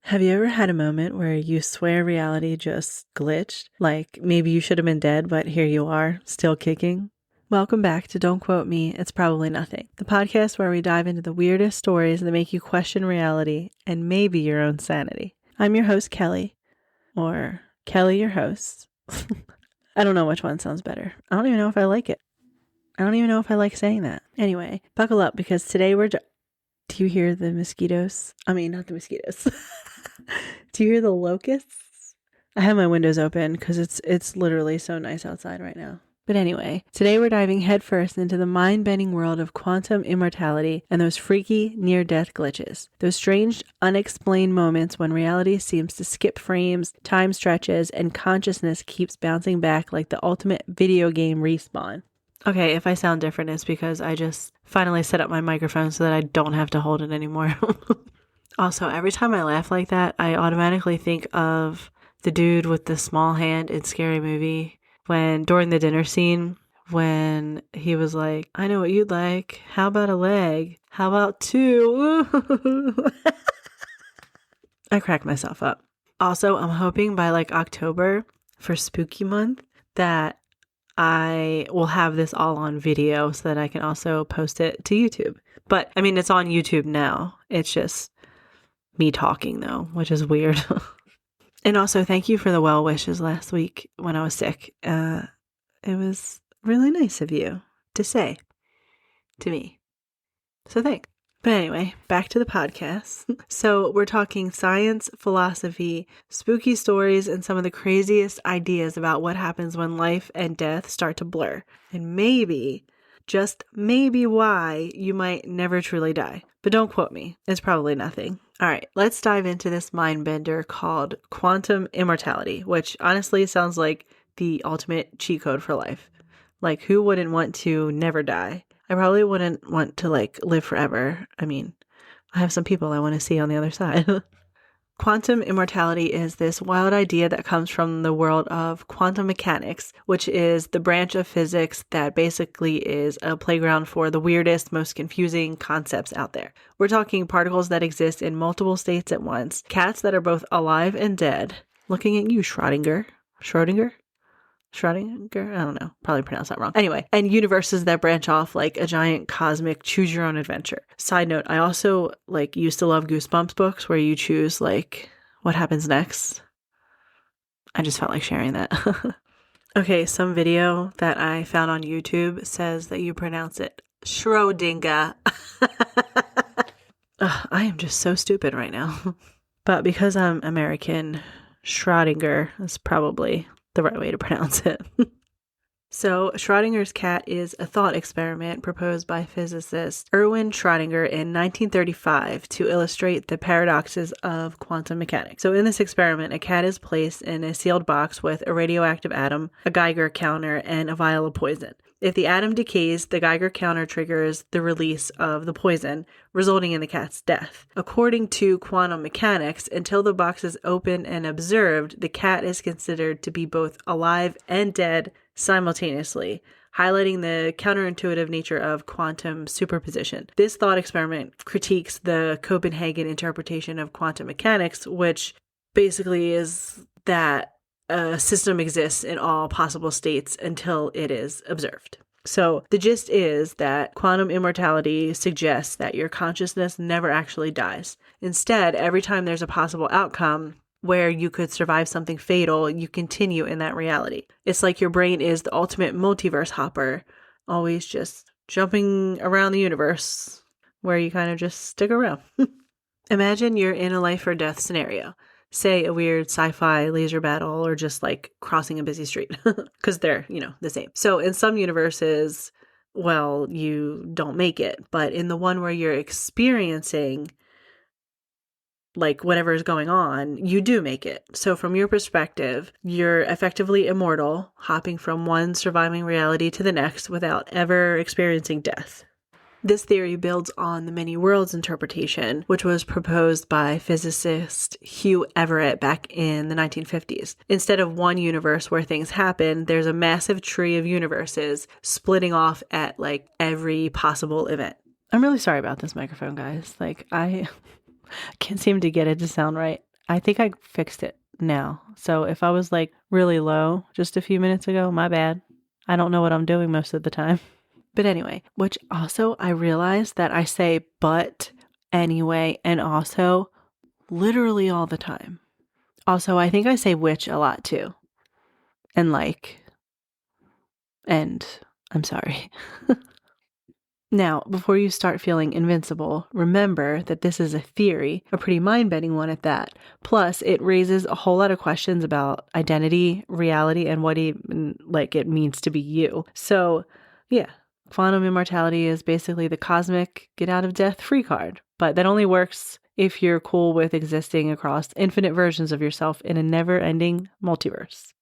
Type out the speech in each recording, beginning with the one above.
Have you ever had a moment where you swear reality just glitched? Like maybe you should have been dead, but here you are, still kicking? Welcome back to Don't Quote Me, It's Probably Nothing, the podcast where we dive into the weirdest stories that make you question reality and maybe your own sanity. I'm your host, Kelly, or Kelly, your host. I don't know which one sounds better. I don't even know if I like it. I don't even know if I like saying that. Anyway, buckle up because today do you hear the mosquitoes? I mean, not the mosquitoes. Do you hear the locusts? I have my windows open because it's literally so nice outside right now. But anyway, today we're diving headfirst into the mind-bending world of quantum immortality and those freaky near-death glitches. Those strange, unexplained moments when reality seems to skip frames, time stretches, and consciousness keeps bouncing back like the ultimate video game respawn. Okay, if I sound different, it's because I just finally set up my microphone so that I don't have to hold it anymore. Also, every time I laugh like that, I automatically think of the dude with the small hand in Scary Movie during the dinner scene, when he was like, I know what you'd like. How about a leg? How about two? I crack myself up. Also, I'm hoping by October for Spooky Month that I will have this all on video so that I can also post it to YouTube. But, I mean, it's on YouTube now. It's just me talking, though, which is weird. And also, thank you for the well wishes last week when I was sick. It was really nice of you to say to me. So thanks. But anyway, back to the podcast. So we're talking science, philosophy, spooky stories, and some of the craziest ideas about what happens when life and death start to blur. And maybe, just maybe, why you might never truly die. But don't quote me. It's probably nothing. All right, let's dive into this mind bender called quantum immortality, which honestly sounds like the ultimate cheat code for life. Like, who wouldn't want to never die? I probably wouldn't want to live forever. I mean, I have some people I want to see on the other side. Quantum immortality is this wild idea that comes from the world of quantum mechanics, which is the branch of physics that basically is a playground for the weirdest, most confusing concepts out there. We're talking particles that exist in multiple states at once, cats that are both alive and dead. Looking at you, Schrodinger? I don't know. Probably pronounced that wrong. Anyway, and universes that branch off like a giant cosmic choose your own adventure. Side note, I also used to love Goosebumps books where you choose what happens next. I just felt like sharing that. Okay, some video that I found on YouTube says that you pronounce it Schrodinger. I am just so stupid right now. But because I'm American, Schrodinger is probably the right way to pronounce it. So, Schrodinger's cat is a thought experiment proposed by physicist Erwin Schrödinger in 1935 to illustrate the paradoxes of quantum mechanics. So, in this experiment, a cat is placed in a sealed box with a radioactive atom, a Geiger counter, and a vial of poison. If the atom decays, the Geiger counter triggers the release of the poison, resulting in the cat's death. According to quantum mechanics, until the box is opened and observed, the cat is considered to be both alive and dead simultaneously, highlighting the counterintuitive nature of quantum superposition. This thought experiment critiques the Copenhagen interpretation of quantum mechanics, which basically is that a system exists in all possible states until it is observed. So the gist is that quantum immortality suggests that your consciousness never actually dies. Instead, every time there's a possible outcome where you could survive something fatal, you continue in that reality. It's like your brain is the ultimate multiverse hopper, always just jumping around the universe where you kind of just stick around. Imagine you're in a life or death scenario. Say a weird sci-fi laser battle or just crossing a busy street because they're, the same. So in some universes, well, you don't make it. But in the one where you're experiencing whatever is going on, you do make it. So from your perspective, you're effectively immortal, hopping from one surviving reality to the next without ever experiencing death. This theory builds on the many worlds interpretation, which was proposed by physicist Hugh Everett back in the 1950s. Instead of one universe where things happen, there's a massive tree of universes splitting off at every possible event. I'm really sorry about this microphone, guys. I can't seem to get it to sound right. I think I fixed it now. So if I was like really low just a few minutes ago, my bad. I don't know what I'm doing most of the time. But anyway, which also I realized that I say but anyway and also literally all the time. Also, I think I say which a lot too. And like, and I'm sorry. Now, before you start feeling invincible, remember that this is a theory, a pretty mind-bending one at that. Plus, it raises a whole lot of questions about identity, reality, and what it means to be you. So, yeah, quantum immortality is basically the cosmic get-out-of-death-free card, but that only works if you're cool with existing across infinite versions of yourself in a never-ending multiverse.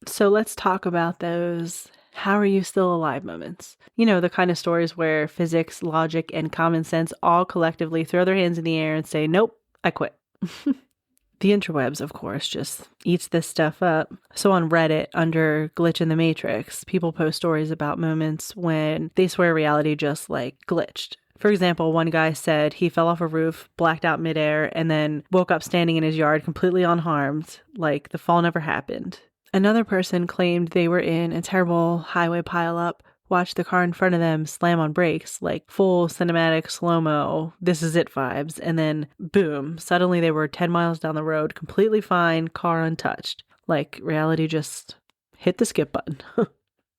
So let's talk about those how are you still alive moments. You know, the kind of stories where physics, logic, and common sense all collectively throw their hands in the air and say, nope, I quit. The interwebs, of course, just eats this stuff up. So on Reddit, under Glitch in the Matrix, people post stories about moments when they swear reality just like glitched. For example, one guy said he fell off a roof, blacked out midair, and then woke up standing in his yard completely unharmed, like the fall never happened. Another person claimed they were in a terrible highway pileup, watched the car in front of them slam on brakes, like full cinematic slow-mo, this is it vibes, and then boom, suddenly they were 10 miles down the road, completely fine, car untouched. Like reality just hit the skip button.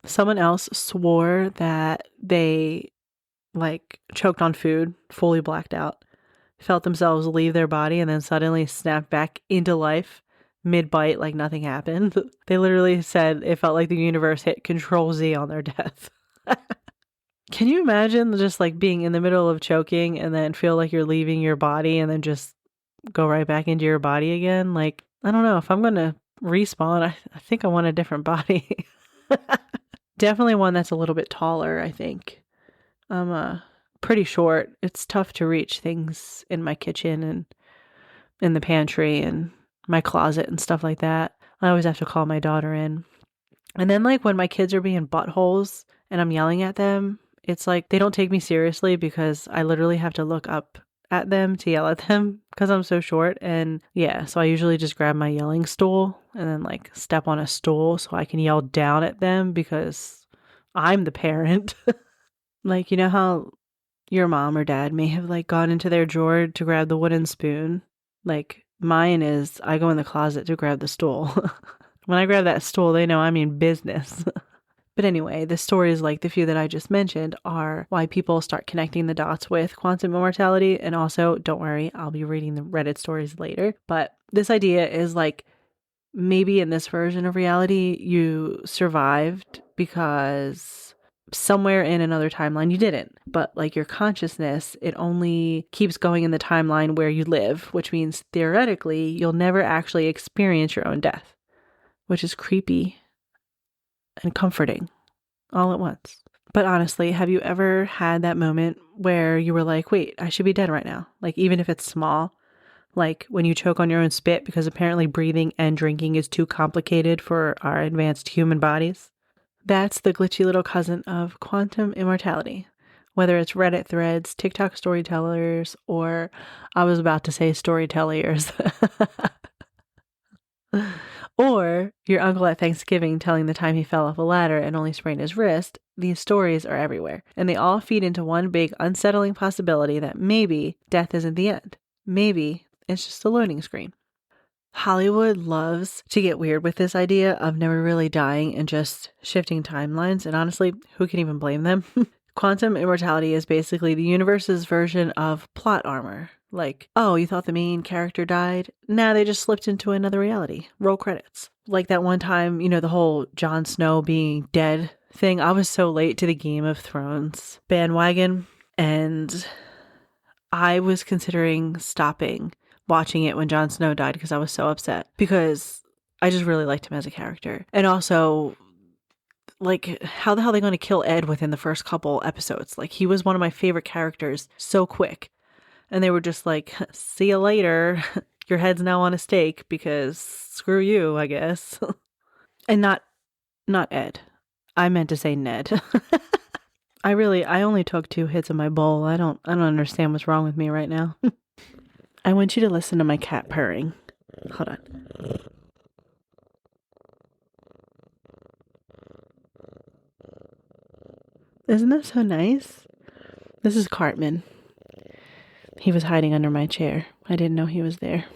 Someone else swore that they choked on food, fully blacked out, felt themselves leave their body, and then suddenly snapped back into life mid-bite like nothing happened. They literally said it felt like the universe hit Control Z on their death. Can you imagine just like being in the middle of choking and then feel like you're leaving your body and then just go right back into your body again? Like, I don't know. If I'm going to respawn, I think I want a different body. Definitely one that's a little bit taller, I think. I'm pretty short. It's tough to reach things in my kitchen and in the pantry and my closet and stuff like that. I always have to call my daughter in. And then like when my kids are being buttholes and I'm yelling at them, it's like they don't take me seriously because I literally have to look up at them to yell at them because I'm so short. And yeah, so I usually just grab my yelling stool and then like step on a stool so I can yell down at them because I'm the parent. Like, you know how your mom or dad may have like gone into their drawer to grab the wooden spoon? Like mine is I go in the closet to grab the stool. When I grab that stool, they know I mean business. But anyway, the stories like the few that I just mentioned are why people start connecting the dots with quantum immortality. And also, don't worry, I'll be reading the Reddit stories later. But this idea is like maybe in this version of reality, you survived because somewhere in another timeline you didn't. But like your consciousness, it only keeps going in the timeline where you live, which means theoretically, you'll never actually experience your own death, which is creepy and comforting all at once. But honestly, have you ever had that moment where you were like, wait, I should be dead right now? Like, even if it's small, like when you choke on your own spit because apparently breathing and drinking is too complicated for our advanced human bodies. That's the glitchy little cousin of quantum immortality. Whether it's Reddit threads, TikTok storytellers, or I was about to say storytellers. Or your uncle at Thanksgiving telling the time he fell off a ladder and only sprained his wrist, these stories are everywhere. And they all feed into one big unsettling possibility that maybe death isn't the end. Maybe it's just a loading screen. Hollywood loves to get weird with this idea of never really dying and just shifting timelines. And honestly, who can even blame them? Quantum immortality is basically the universe's version of plot armor. Like, oh, you thought the main character died? Nah, they just slipped into another reality. Roll credits. Like that one time, you know, the whole Jon Snow being dead thing. I was so late to the Game of Thrones bandwagon, and I was considering stopping watching it when Jon Snow died because I was so upset because I just really liked him as a character. And also, like, how the hell are they going to kill Ed within the first couple episodes? Like, he was one of my favorite characters so quick. And they were just like, see you later. Your head's now on a stake because screw you, I guess. And not Ed. I meant to say Ned. I only took 2 hits of my bowl. I don't understand what's wrong with me right now. I want you to listen to my cat purring. Hold on. Isn't that so nice? This is Cartman. He was hiding under my chair. I didn't know he was there.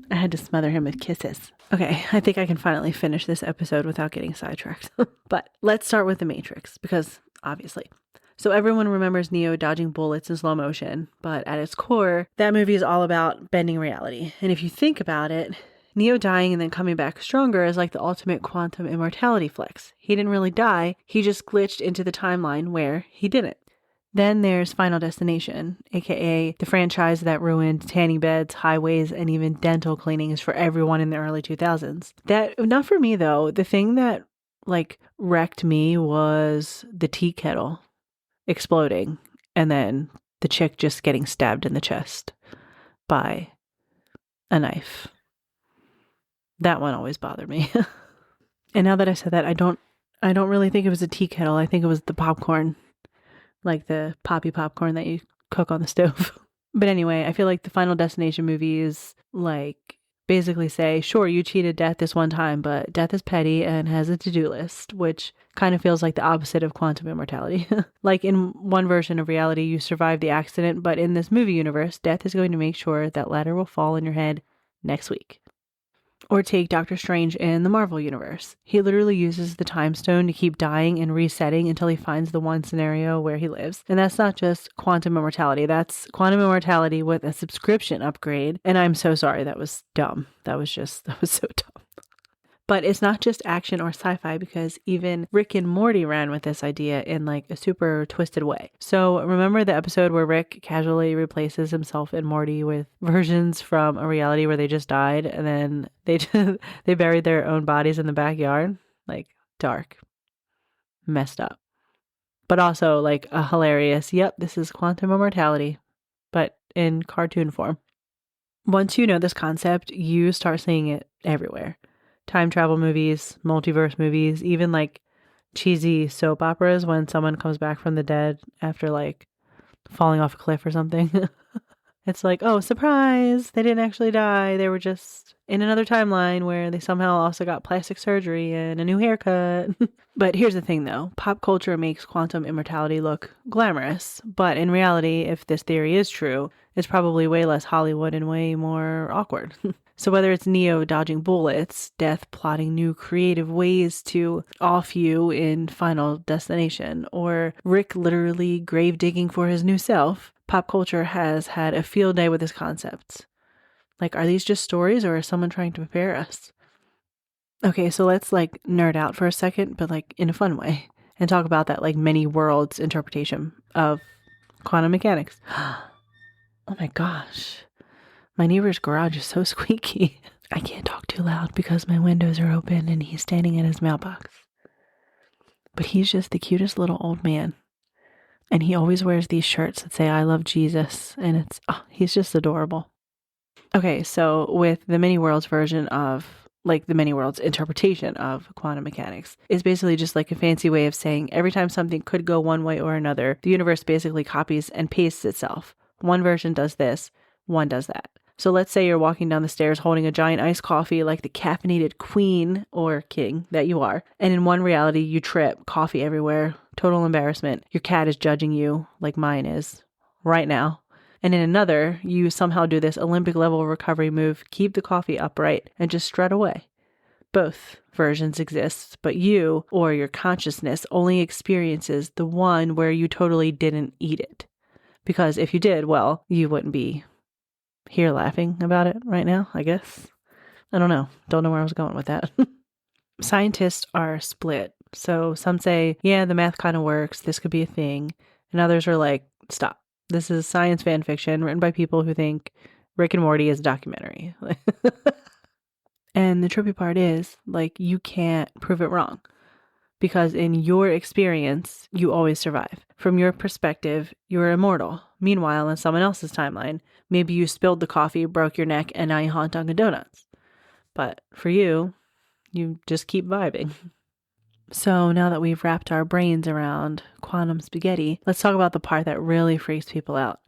I had to smother him with kisses. Okay, I think I can finally finish this episode without getting sidetracked. But let's start with The Matrix, because obviously. So everyone remembers Neo dodging bullets in slow motion, but at its core, that movie is all about bending reality. And if you think about it, Neo dying and then coming back stronger is like the ultimate quantum immortality flex. He didn't really die, he just glitched into the timeline where he didn't. Then there's Final Destination, aka the franchise that ruined tanning beds, highways, and even dental cleanings for everyone in the early 2000s. That, not for me though, the thing that wrecked me was the tea kettle exploding and then the chick just getting stabbed in the chest by a knife. That one always bothered me. And now that I said that, I don't really think it was a tea kettle. I think it was the popcorn. Like the poppy popcorn that you cook on the stove. But anyway, I feel like the Final Destination movies basically say, sure, you cheated death this one time, but death is petty and has a to-do list, which kind of feels like the opposite of quantum immortality. Like in one version of reality, you survive the accident, but in this movie universe, death is going to make sure that ladder will fall on your head next week. Or take Doctor Strange in the Marvel Universe. He literally uses the time stone to keep dying and resetting until he finds the one scenario where he lives. And that's not just quantum immortality. That's quantum immortality with a subscription upgrade. And I'm so sorry. That was dumb. That was so dumb. But it's not just action or sci-fi, because even Rick and Morty ran with this idea in a super twisted way. So remember the episode where Rick casually replaces himself and Morty with versions from a reality where they just died and then they buried their own bodies in the backyard? Dark. Messed up. But also a hilarious, yep, this is quantum immortality, but in cartoon form. Once you know this concept, you start seeing it everywhere. Time travel movies, multiverse movies, even cheesy soap operas when someone comes back from the dead after falling off a cliff or something. It's oh, surprise! They didn't actually die. They were just in another timeline where they somehow also got plastic surgery and a new haircut. But here's the thing though. Pop culture makes quantum immortality look glamorous. But in reality, if this theory is true, it's probably way less Hollywood and way more awkward. So whether it's Neo dodging bullets, Death plotting new creative ways to off you in Final Destination, or Rick literally grave digging for his new self, pop culture has had a field day with this concept. Are these just stories, or is someone trying to prepare us? Okay, so let's nerd out for a second, but in a fun way, and talk about that many worlds interpretation of quantum mechanics. Oh my gosh. My neighbor's garage is so squeaky. I can't talk too loud because my windows are open and he's standing in his mailbox. But he's just the cutest little old man. And he always wears these shirts that say, I love Jesus. And he's just adorable. Okay, so with the many worlds version of, the many worlds interpretation of quantum mechanics, is basically just a fancy way of saying every time something could go one way or another, the universe basically copies and pastes itself. One version does this, one does that. So let's say you're walking down the stairs holding a giant iced coffee like the caffeinated queen or king that you are. And in one reality, you trip, coffee everywhere, total embarrassment. Your cat is judging you like mine is right now. And in another, you somehow do this Olympic level recovery move, keep the coffee upright, and just strut away. Both versions exist, but you, or your consciousness, only experiences the one where you totally didn't eat it. Because if you did, well, you wouldn't be here laughing about it right now, I guess. I don't know. Don't know where I was going with that. Scientists are split. So some say, yeah, the math kind of works. This could be a thing. And others are like, stop. This is science fan fiction written by people who think Rick and Morty is a documentary. And the trippy part is, you can't prove it wrong. Because in your experience, you always survive. From your perspective, you're immortal. Meanwhile, in someone else's timeline, maybe you spilled the coffee, broke your neck, and now you haunt Dunkin' Donuts. But for you, you just keep vibing. So now that we've wrapped our brains around quantum spaghetti, let's talk about the part that really freaks people out.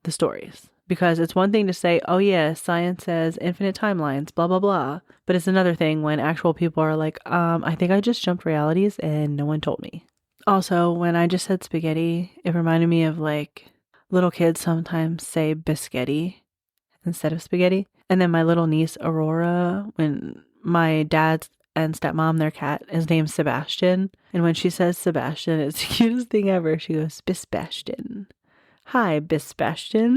The stories. Because it's one thing to say, oh yeah, science says infinite timelines, blah, blah, blah. But it's another thing when actual people are like, I think I just jumped realities and no one told me. Also, when I just said spaghetti, it reminded me of like little kids sometimes say biscotti instead of spaghetti. And then my little niece, Aurora, when my dad and stepmom, their cat, is named Sebastian. And when she says Sebastian, it's the cutest thing ever. She goes, Bisbastian. Hi, Bisbastian.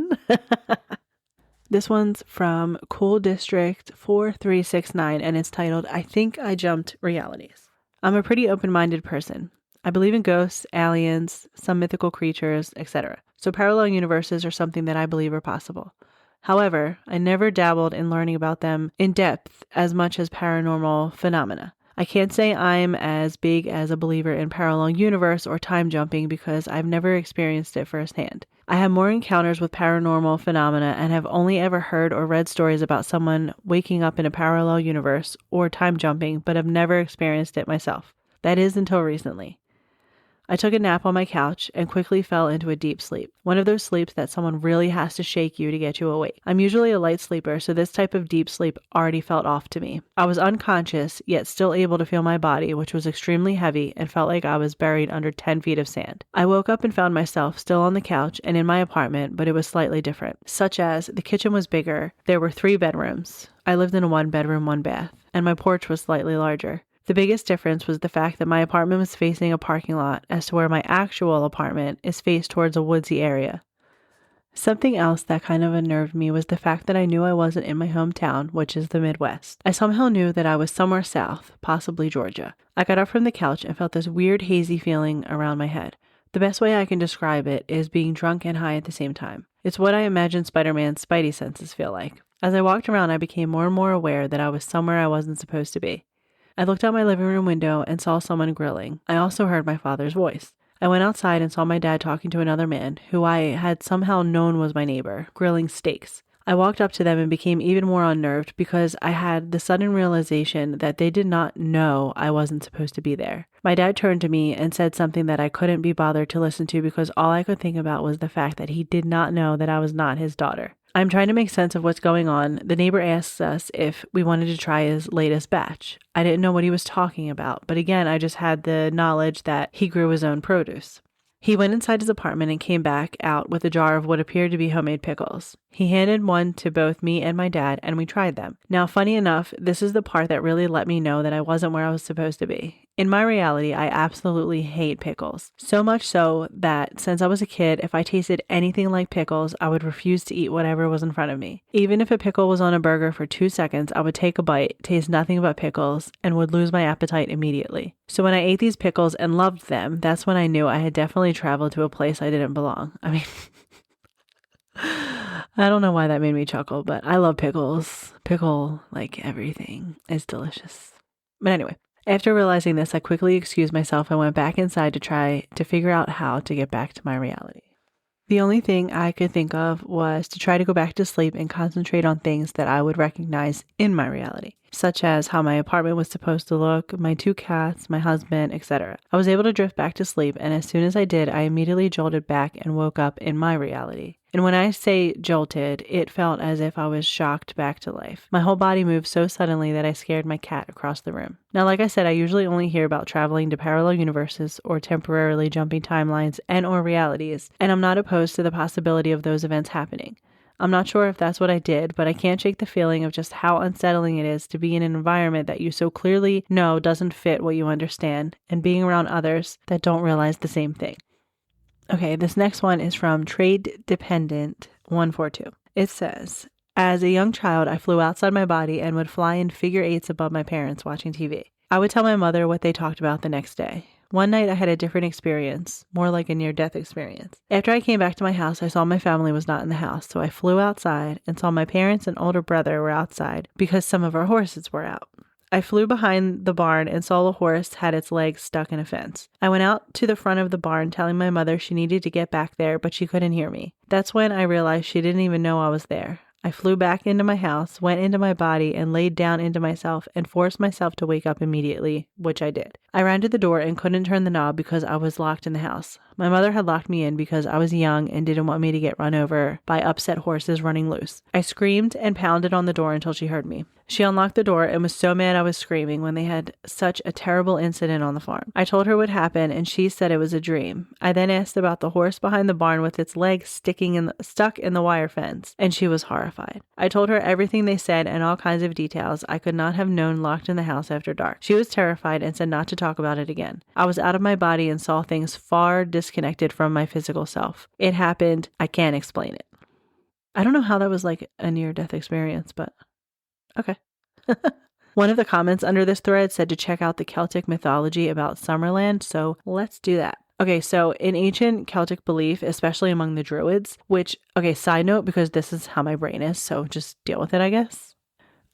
This one's from Cool District 4369, and it's titled, I Think I Jumped Realities. I'm a pretty open-minded person. I believe in ghosts, aliens, some mythical creatures, etc. So parallel universes are something that I believe are possible. However, I never dabbled in learning about them in depth as much as paranormal phenomena. I can't say I'm as big as a believer in parallel universe or time jumping because I've never experienced it firsthand. I have more encounters with paranormal phenomena and have only ever heard or read stories about someone waking up in a parallel universe or time jumping, but have never experienced it myself. That is until recently. I took a nap on my couch and quickly fell into a deep sleep. One of those sleeps that someone really has to shake you to get you awake. I'm usually a light sleeper, so this type of deep sleep already felt off to me. I was unconscious, yet still able to feel my body, which was extremely heavy and felt like I was buried under 10 feet of sand. I woke up and found myself still on the couch and in my apartment, but it was slightly different. Such as, the kitchen was bigger, there were 3 bedrooms. I lived in a 1-bedroom, 1-bath, and my porch was slightly larger. The biggest difference was the fact that my apartment was facing a parking lot as to where my actual apartment is faced towards a woodsy area. Something else that kind of unnerved me was the fact that I knew I wasn't in my hometown, which is the Midwest. I somehow knew that I was somewhere south, possibly Georgia. I got up from the couch and felt this weird hazy feeling around my head. The best way I can describe it is being drunk and high at the same time. It's what I imagine Spider-Man's spidey senses feel like. As I walked around, I became more and more aware that I was somewhere I wasn't supposed to be. I looked out my living room window and saw someone grilling. I also heard my father's voice. I went outside and saw my dad talking to another man, who I had somehow known was my neighbor, grilling steaks. I walked up to them and became even more unnerved because I had the sudden realization that they did not know I wasn't supposed to be there. My dad turned to me and said something that I couldn't be bothered to listen to because all I could think about was the fact that he did not know that I was not his daughter. I'm trying to make sense of what's going on. The neighbor asks us if we wanted to try his latest batch. I didn't know what he was talking about, but again, I just had the knowledge that he grew his own produce. He went inside his apartment and came back out with a jar of what appeared to be homemade pickles. He handed one to both me and my dad, and we tried them. Now, funny enough, this is the part that really let me know that I wasn't where I was supposed to be. In my reality, I absolutely hate pickles. So much so that since I was a kid, if I tasted anything like pickles, I would refuse to eat whatever was in front of me. Even if a pickle was on a burger for 2 seconds, I would take a bite, taste nothing but pickles, and would lose my appetite immediately. So when I ate these pickles and loved them, that's when I knew I had definitely traveled to a place I didn't belong. I mean, I don't know why that made me chuckle, but I love pickles. Pickle, like everything, is delicious. But anyway. After realizing this, I quickly excused myself and went back inside to try to figure out how to get back to my reality. The only thing I could think of was to try to go back to sleep and concentrate on things that I would recognize in my reality, such as how my apartment was supposed to look, my 2 cats, my husband, etc. I was able to drift back to sleep, and as soon as I did, I immediately jolted back and woke up in my reality. And when I say jolted, it felt as if I was shocked back to life. My whole body moved so suddenly that I scared my cat across the room. Now, like I said, I usually only hear about traveling to parallel universes or temporarily jumping timelines and or realities, and I'm not opposed to the possibility of those events happening. I'm not sure if that's what I did, but I can't shake the feeling of just how unsettling it is to be in an environment that you so clearly know doesn't fit what you understand, and being around others that don't realize the same thing. Okay, this next one is from Trade Dependent 142. It says, as a young child, I flew outside my body and would fly in figure eights above my parents watching TV. I would tell my mother what they talked about the next day. One night I had a different experience, more like a near-death experience. After I came back to my house, I saw my family was not in the house, so I flew outside and saw my parents and older brother were outside because some of our horses were out. I flew behind the barn and saw the horse had its legs stuck in a fence. I went out to the front of the barn telling my mother she needed to get back there, but she couldn't hear me. That's when I realized she didn't even know I was there. I flew back into my house, went into my body, and laid down into myself and forced myself to wake up immediately, which I did. I ran to the door and couldn't turn the knob because I was locked in the house. My mother had locked me in because I was young and didn't want me to get run over by upset horses running loose. I screamed and pounded on the door until she heard me. She unlocked the door and was so mad I was screaming when they had such a terrible incident on the farm. I told her what happened and she said it was a dream. I then asked about the horse behind the barn with its legs stuck in the wire fence, and she was horrified. I told her everything they said and all kinds of details I could not have known locked in the house after dark. She was terrified and said not to talk about it again. I was out of my body and saw things far disconnected from my physical self. It happened. I can't explain it. I don't know how that was like a near-death experience, but okay. One of the comments under this thread said to check out the Celtic mythology about Summerland, so let's do that. Okay, so in ancient Celtic belief, especially among the Druids, which, okay, side note, because this is how my brain is, so just deal with it, I guess.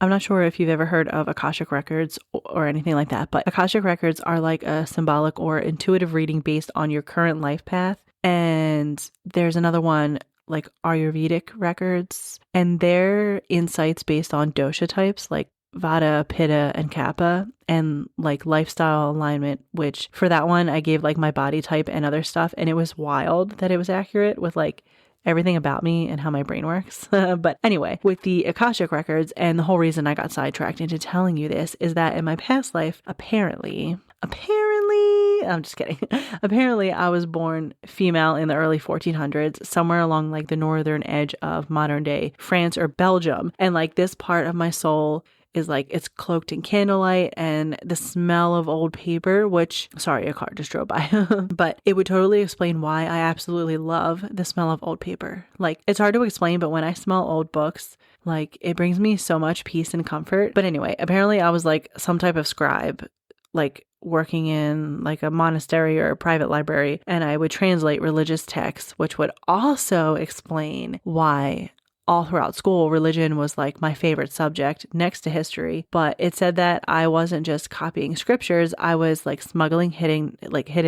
I'm not sure if you've ever heard of Akashic Records or anything like that, but Akashic Records are like a symbolic or intuitive reading based on your current life path. And there's another one like Ayurvedic records, and they're insights based on dosha types like Vata, Pitta, and Kapha, and like lifestyle alignment, which for that one, I gave like my body type and other stuff. And it was wild that it was accurate with like everything about me and how my brain works. But anyway, with the Akashic Records, and the whole reason I got sidetracked into telling you this is that in my past life, apparently, I'm just kidding. Apparently, I was born female in the early 1400s, somewhere along like the northern edge of modern day France or Belgium. And like this part of my soul is like it's cloaked in candlelight and the smell of old paper, which, sorry, a car just drove by, but it would totally explain why I absolutely love the smell of old paper. Like it's hard to explain, but when I smell old books, like it brings me so much peace and comfort. But anyway, apparently I was like some type of scribe, like working in like a monastery or a private library, and I would translate religious texts, which would also explain why all throughout school, religion was like my favorite subject next to history. But it said that I wasn't just copying scriptures, I was like smuggling hidden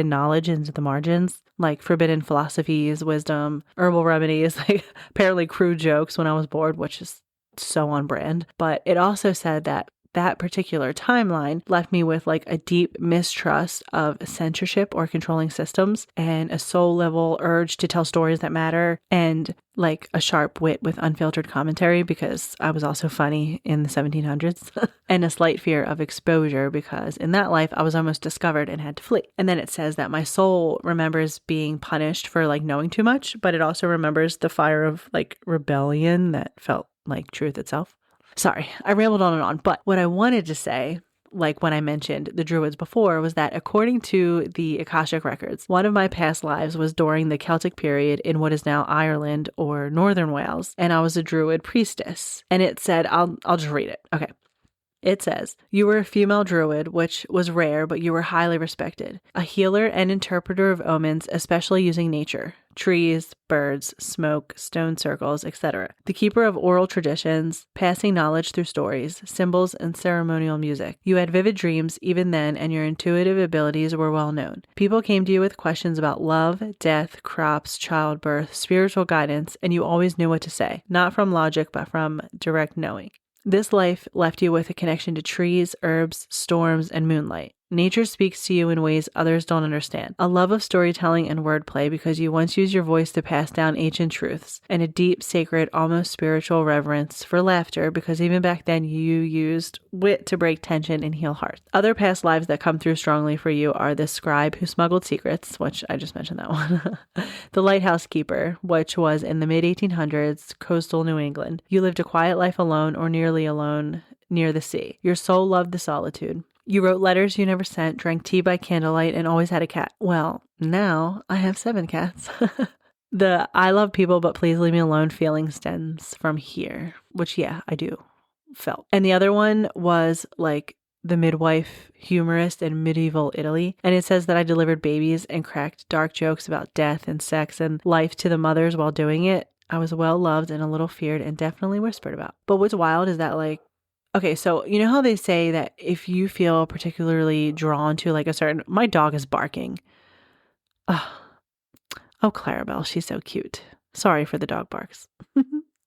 knowledge into the margins, like forbidden philosophies, wisdom, herbal remedies, like apparently crude jokes when I was bored, which is so on brand. But it also said that particular timeline left me with like a deep mistrust of censorship or controlling systems and a soul level urge to tell stories that matter, and like a sharp wit with unfiltered commentary because I was also funny in the 1700s and a slight fear of exposure because in that life I was almost discovered and had to flee. And then it says that my soul remembers being punished for like knowing too much, but it also remembers the fire of like rebellion that felt like truth itself. Sorry, I rambled on and on, but what I wanted to say, like when I mentioned the Druids before, was that according to the Akashic Records, one of my past lives was during the Celtic period in what is now Ireland or Northern Wales, and I was a Druid priestess. And it said, I'll just read it. Okay. It says, you were a female druid, which was rare, but you were highly respected. A healer and interpreter of omens, especially using nature, trees, birds, smoke, stone circles, etc. The keeper of oral traditions, passing knowledge through stories, symbols, and ceremonial music. You had vivid dreams even then, and your intuitive abilities were well known. People came to you with questions about love, death, crops, childbirth, spiritual guidance, and you always knew what to say, not from logic, but from direct knowing. This life left you with a connection to trees, herbs, storms, and moonlight. Nature speaks to you in ways others don't understand. A love of storytelling and wordplay because you once used your voice to pass down ancient truths, and a deep, sacred, almost spiritual reverence for laughter because even back then you used wit to break tension and heal hearts. Other past lives that come through strongly for you are the scribe who smuggled secrets, which I just mentioned that one, the lighthouse keeper, which was in the mid-1800s, coastal New England. You lived a quiet life alone or nearly alone near the sea. Your soul loved the solitude. You wrote letters you never sent, drank tea by candlelight, and always had a cat. Well, now I have 7 cats. The I love people, but please leave me alone feeling stems from here, which, yeah, I do felt. And the other one was like the midwife humorist in medieval Italy. And it says that I delivered babies and cracked dark jokes about death and sex and life to the mothers while doing it. I was well loved and a little feared and definitely whispered about. But what's wild is that like, okay, so you know how they say that if you feel particularly drawn to like a certain, my dog is barking. Oh, Clarabelle, she's so cute. Sorry for the dog barks.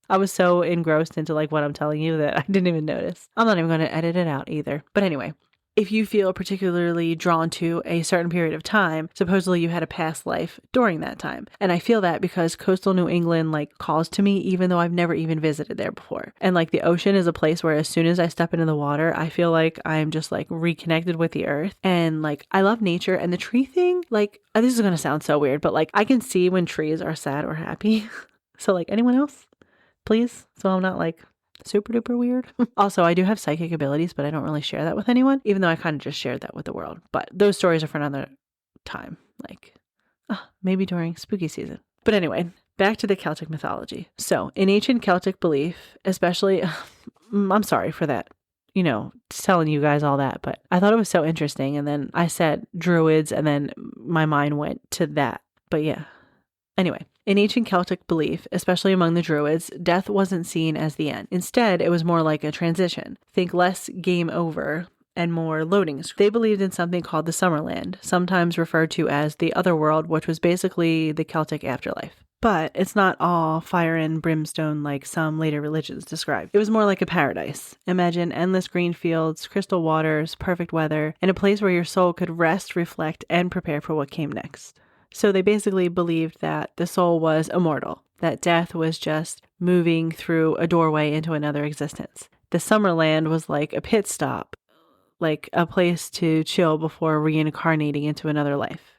I was so engrossed into like what I'm telling you that I didn't even notice. I'm not even going to edit it out either. But anyway, if you feel particularly drawn to a certain period of time, supposedly you had a past life during that time. And I feel that because coastal New England like calls to me, even though I've never even visited there before. And like the ocean is a place where as soon as I step into the water, I feel like I'm just like reconnected with the earth. And like I love nature, and the tree thing, like this is going to sound so weird, but like I can see when trees are sad or happy. So like anyone else, please? So I'm not like super duper weird. Also, I do have psychic abilities, but I don't really share that with anyone, even though I kind of just shared that with the world. But those stories are for another time, like maybe during spooky season. But anyway, back to the Celtic mythology. So in ancient Celtic belief, especially, I'm sorry for that, telling you guys all that, but I thought it was so interesting. And then I said druids, and then my mind went to that. But yeah. Anyway, in ancient Celtic belief, especially among the Druids, death wasn't seen as the end. Instead, it was more like a transition. Think less game over and more loading. They believed in something called the Summerland, sometimes referred to as the Otherworld, which was basically the Celtic afterlife. But it's not all fire and brimstone like some later religions describe. It was more like a paradise. Imagine endless green fields, crystal waters, perfect weather, and a place where your soul could rest, reflect, and prepare for what came next. So they basically believed that the soul was immortal, that death was just moving through a doorway into another existence. The Summerland was like a pit stop, like a place to chill before reincarnating into another life.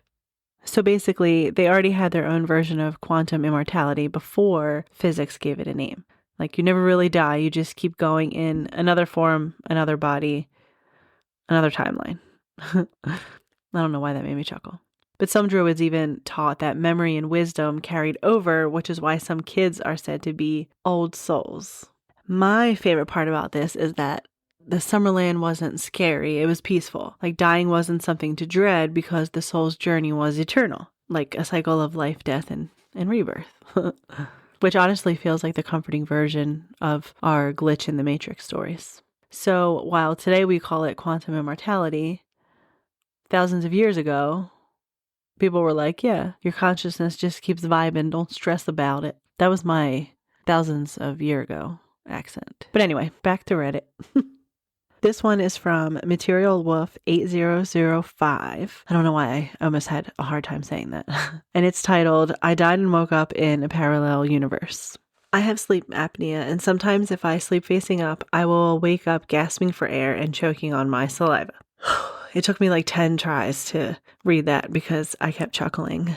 So basically, they already had their own version of quantum immortality before physics gave it a name. Like you never really die, you just keep going in another form, another body, another timeline. I don't know why that made me chuckle. But some druids even taught that memory and wisdom carried over, which is why some kids are said to be old souls. My favorite part about this is that the Summerland wasn't scary, it was peaceful. Like dying wasn't something to dread because the soul's journey was eternal, like a cycle of life, death, and rebirth. Which honestly feels like the comforting version of our glitch in the Matrix stories. So while today we call it quantum immortality, thousands of years ago, people were like, yeah, your consciousness just keeps vibing. Don't stress about it. That was my thousands of year ago accent. But anyway, back to Reddit. This one is from Material Wolf 8005. I don't know why I almost had a hard time saying that. And it's titled, I died and woke up in a parallel universe. I have sleep apnea, and sometimes if I sleep facing up, I will wake up gasping for air and choking on my saliva. It took me like 10 tries to read that because I kept chuckling.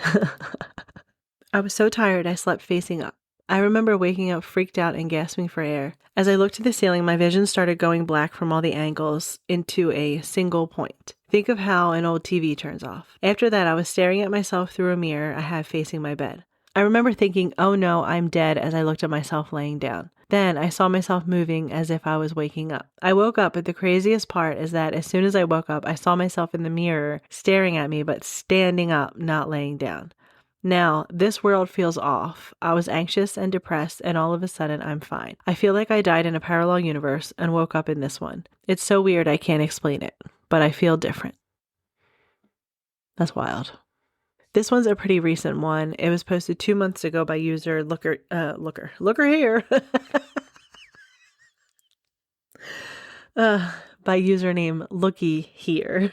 I was so tired I slept facing up. I remember waking up freaked out and gasping for air. As I looked to the ceiling, my vision started going black from all the angles into a single point. Think of how an old TV turns off. After that, I was staring at myself through a mirror I had facing my bed. I remember thinking, oh no, I'm dead, as I looked at myself laying down. Then I saw myself moving as if I was waking up. I woke up, but the craziest part is that as soon as I woke up, I saw myself in the mirror staring at me, but standing up, not laying down. Now, this world feels off. I was anxious and depressed, and all of a sudden, I'm fine. I feel like I died in a parallel universe and woke up in this one. It's so weird I can't explain it, but I feel different. That's wild. This one's a pretty recent one. It was posted 2 months ago by user Looker here. By username Looky Here.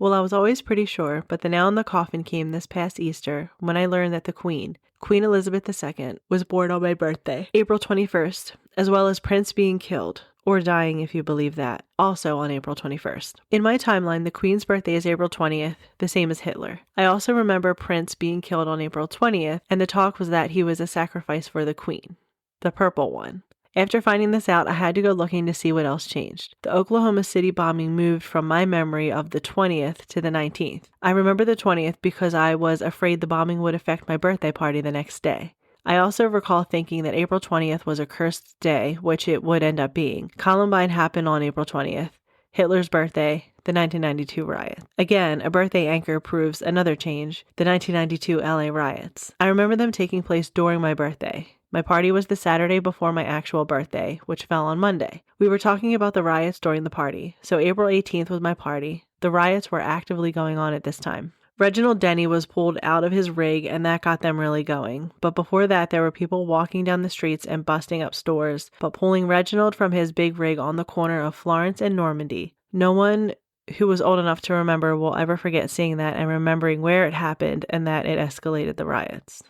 Well, I was always pretty sure, but the nail in the coffin came this past Easter when I learned that the Queen Elizabeth II, was born on my birthday, April 21st, as well as Prince being killed, or dying if you believe that, also on April 21st. In my timeline, the Queen's birthday is April 20th, the same as Hitler. I also remember Prince being killed on April 20th, and the talk was that he was a sacrifice for the Queen, the purple one. After finding this out, I had to go looking to see what else changed. The Oklahoma City bombing moved from my memory of the 20th to the 19th. I remember the 20th because I was afraid the bombing would affect my birthday party the next day. I also recall thinking that April 20th was a cursed day, which it would end up being. Columbine happened on April 20th. Hitler's birthday, the 1992 riot. Again, a birthday anchor proves another change, the 1992 LA riots. I remember them taking place during my birthday. My party was the Saturday before my actual birthday, which fell on Monday. We were talking about the riots during the party, so April 18th was my party. The riots were actively going on at this time. Reginald Denny was pulled out of his rig and that got them really going. But before that, there were people walking down the streets and busting up stores, but pulling Reginald from his big rig on the corner of Florence and Normandy. No one who was old enough to remember will ever forget seeing that and remembering where it happened and that it escalated the riots.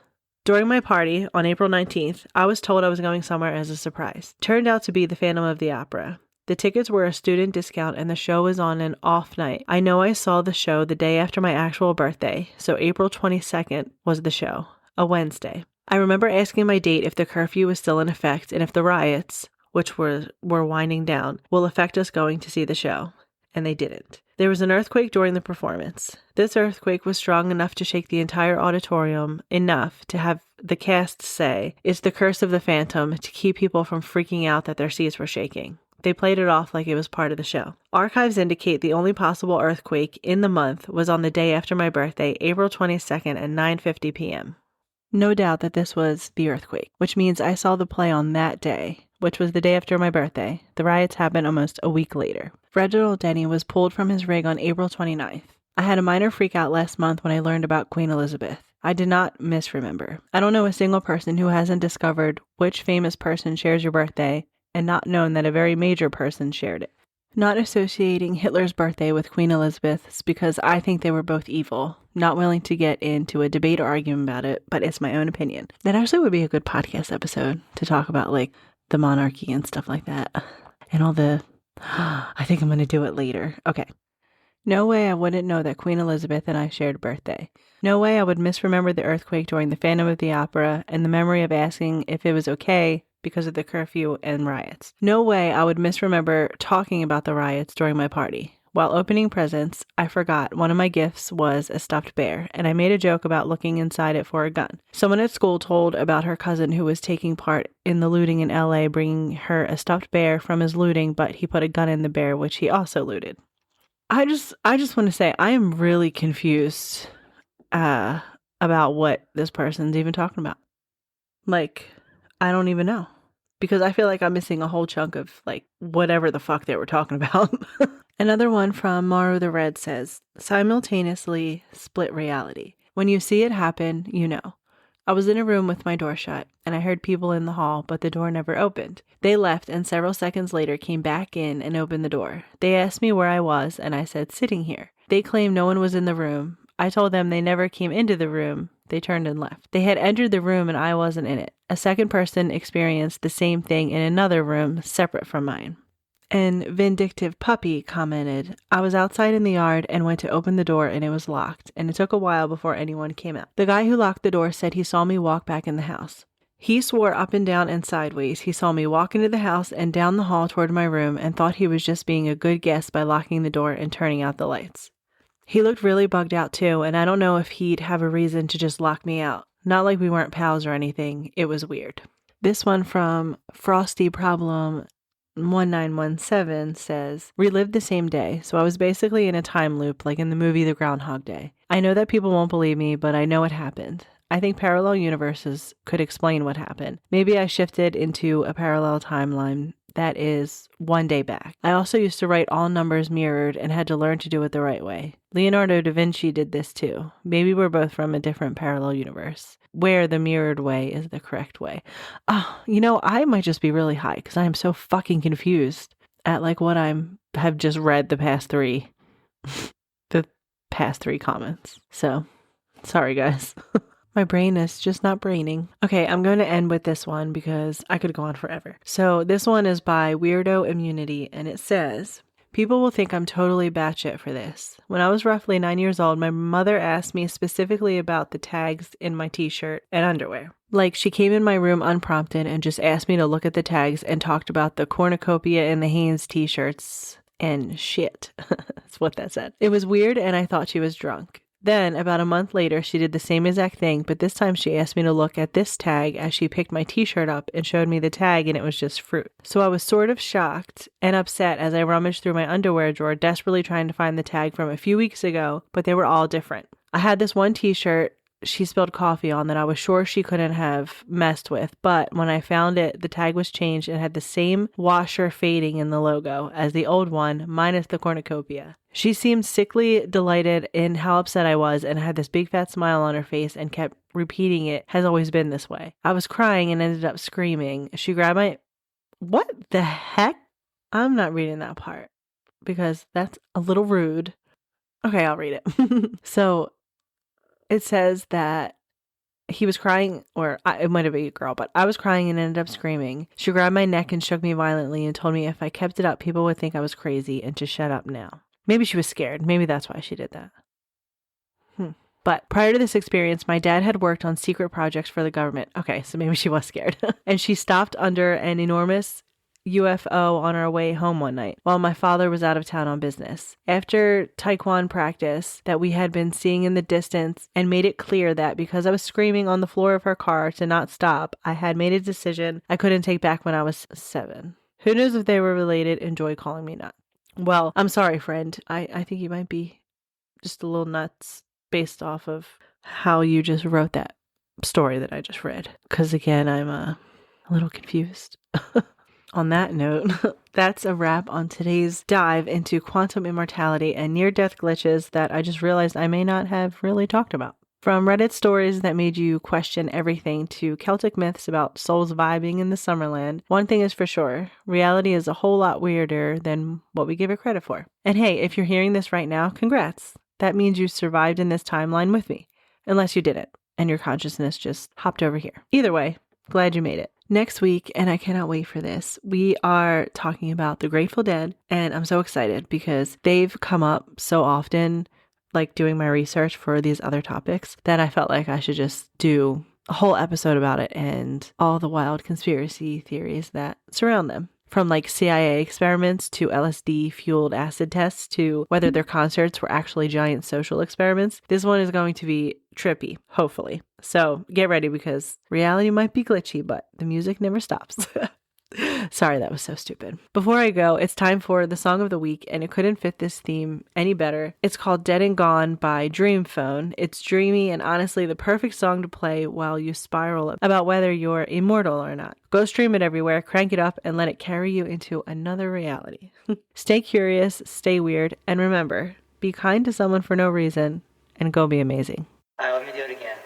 During my party on April 19th, I was told I was going somewhere as a surprise. Turned out to be the Phantom of the Opera. The tickets were a student discount and the show was on an off night. I know I saw the show the day after my actual birthday, so April 22nd was the show, a Wednesday. I remember asking my date if the curfew was still in effect and if the riots, which were winding down, will affect us going to see the show. And they didn't. There was an earthquake during the performance. This earthquake was strong enough to shake the entire auditorium, enough to have the cast say, "It's the curse of the Phantom," to keep people from freaking out that their seats were shaking. They played it off like it was part of the show. Archives indicate the only possible earthquake in the month was on the day after my birthday, April 22nd at 9:50 p.m. No doubt that this was the earthquake, which means I saw the play on that day, which was the day after my birthday. The riots happened almost a week later. Reginald Denny was pulled from his rig on April 29th. I had a minor freak out last month when I learned about Queen Elizabeth. I did not misremember. I don't know a single person who hasn't discovered which famous person shares your birthday and not known that a very major person shared it. Not associating Hitler's birthday with Queen Elizabeth's because I think they were both evil. Not willing to get into a debate or argument about it, but it's my own opinion. That actually would be a good podcast episode to talk about like the monarchy and stuff like that. And all the... I think I'm going to do it later. Okay. No way I wouldn't know that Queen Elizabeth and I shared a birthday. No way I would misremember the earthquake during the Phantom of the Opera and the memory of asking if it was okay because of the curfew and riots. No way I would misremember talking about the riots during my party. While opening presents, I forgot one of my gifts was a stuffed bear, and I made a joke about looking inside it for a gun. Someone at school told about her cousin who was taking part in the looting in LA, bringing her a stuffed bear from his looting, but he put a gun in the bear, which he also looted. I just want to say I am really confused about what this person's even talking about. Like, I don't even know. Because I feel like I'm missing a whole chunk of, like, whatever the fuck they were talking about. Another one from Maru the Red says, simultaneously split reality. When you see it happen, you know. I was in a room with my door shut, and I heard people in the hall, but the door never opened. They left, and several seconds later came back in and opened the door. They asked me where I was, and I said, sitting here. They claimed no one was in the room. I told them they never came into the room. They turned and left. They had entered the room and I wasn't in it. A second person experienced the same thing in another room separate from mine. And Vindictive Puppy commented, I was outside in the yard and went to open the door and it was locked, and it took a while before anyone came out. The guy who locked the door said he saw me walk back in the house. He swore up and down and sideways he saw me walk into the house and down the hall toward my room and thought he was just being a good guest by locking the door and turning out the lights. He looked really bugged out too, and I don't know if he'd have a reason to just lock me out. Not like we weren't pals or anything. It was weird. This one from Frosty Problem 1917 says, relived the same day, so I was basically in a time loop like in the movie The Groundhog Day. I know that people won't believe me, but I know it happened. I think parallel universes could explain what happened. Maybe I shifted into a parallel timeline that is one day back. I also used to write all numbers mirrored and had to learn to do it the right way. Leonardo da Vinci did this too. Maybe we're both from a different parallel universe, where the mirrored way is the correct way. I might just be really high because I am so fucking confused at like what have just read the past three comments. So, sorry guys. My brain is just not braining. Okay, I'm going to end with this one because I could go on forever. So this one is by Weirdo Immunity, and it says, people will think I'm totally batshit for this. When I was roughly 9 years old, my mother asked me specifically about the tags in my t-shirt and underwear. Like, she came in my room unprompted and just asked me to look at the tags and talked about the cornucopia and the Hanes t-shirts and shit. That's what that said. It was weird, and I thought she was drunk. Then, about a month later, she did the same exact thing, but this time she asked me to look at this tag as she picked my t-shirt up and showed me the tag, and it was just fruit. So I was sort of shocked and upset as I rummaged through my underwear drawer, desperately trying to find the tag from a few weeks ago, but they were all different. I had this one t-shirt she spilled coffee on that I was sure she couldn't have messed with. But when I found it, the tag was changed and had the same washer fading in the logo as the old one, minus the cornucopia. She seemed sickly delighted in how upset I was and had this big fat smile on her face and kept repeating it has always been this way. I was crying and ended up screaming. She grabbed my... What the heck? I'm not reading that part because that's a little rude. Okay, I'll read it. So it says that he was crying, or it might have been a girl, but I was crying and ended up screaming. She grabbed my neck and shook me violently and told me if I kept it up, people would think I was crazy and to shut up now. Maybe she was scared. Maybe that's why she did that. But prior to this experience, my dad had worked on secret projects for the government. Okay, so maybe she was scared. And she stopped under an enormous UFO on our way home one night while my father was out of town on business. After taekwondo practice that we had been seeing in the distance and made it clear that because I was screaming on the floor of her car to not stop, I had made a decision I couldn't take back when I was 7. Who knows if they were related? Enjoy calling me nuts. Well, I'm sorry, friend. I think you might be just a little nuts based off of how you just wrote that story that I just read. Because again, I'm a little confused. On that note, that's a wrap on today's dive into quantum immortality and near-death glitches that I just realized I may not have really talked about. From Reddit stories that made you question everything to Celtic myths about souls vibing in the Summerland, one thing is for sure, reality is a whole lot weirder than what we give it credit for. And hey, if you're hearing this right now, congrats. That means you survived in this timeline with me. Unless you didn't, and your consciousness just hopped over here. Either way, glad you made it. Next week, and I cannot wait for this, we are talking about the Grateful Dead, and I'm so excited because they've come up so often, like doing my research for these other topics, that I felt like I should just do a whole episode about it and all the wild conspiracy theories that surround them. From like CIA experiments to LSD-fueled acid tests to whether their concerts were actually giant social experiments. This one is going to be trippy, hopefully. So get ready because reality might be glitchy, but the music never stops. Sorry, that was so stupid. Before I go, it's time for the song of the week, and it couldn't fit this theme any better. It's called Dead and Gone by Dreamfone. It's dreamy and honestly the perfect song to play while you spiral about whether you're immortal or not. Go stream it everywhere, crank it up, and let it carry you into another reality. Stay curious, stay weird, and remember, be kind to someone for no reason, and go be amazing. All right, let me do it again.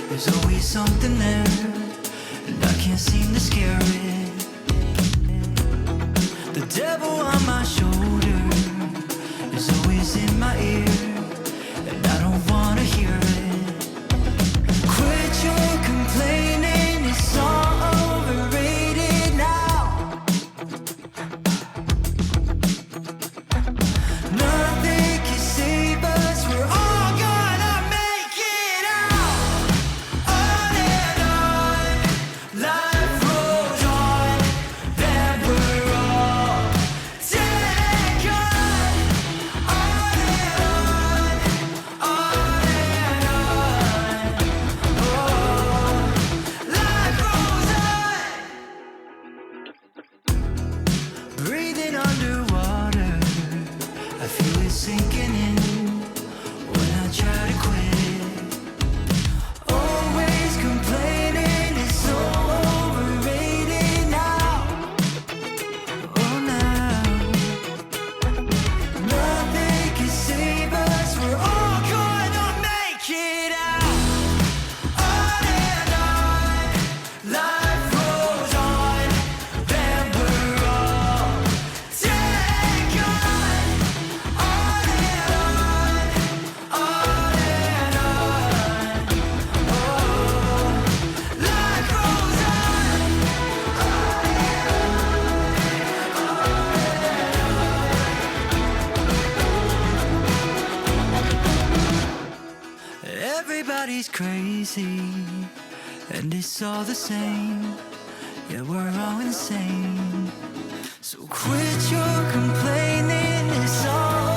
There's always something there, and I can't seem to scare it. The devil on my shoulder is always in my ear, and I don't wanna hear it. Quit your complaining, it's all overrated now. Nothing can save us, we're all gonna make it out. On and on, life rolls on, then we're all dead and gone. On and on, oh, life rolls on. Breathing underwater, I feel it sinking in when I try to quit. Always complaining, it's so overrated now. Oh, now nothing can save us, we're all gonna make it out. On and on, life rolls on, then we're all dead and gone. On and on, oh, life rolls on. Everybody's crazy, and it's all the same. Yeah, we're all insane. So quit your complaining, it's all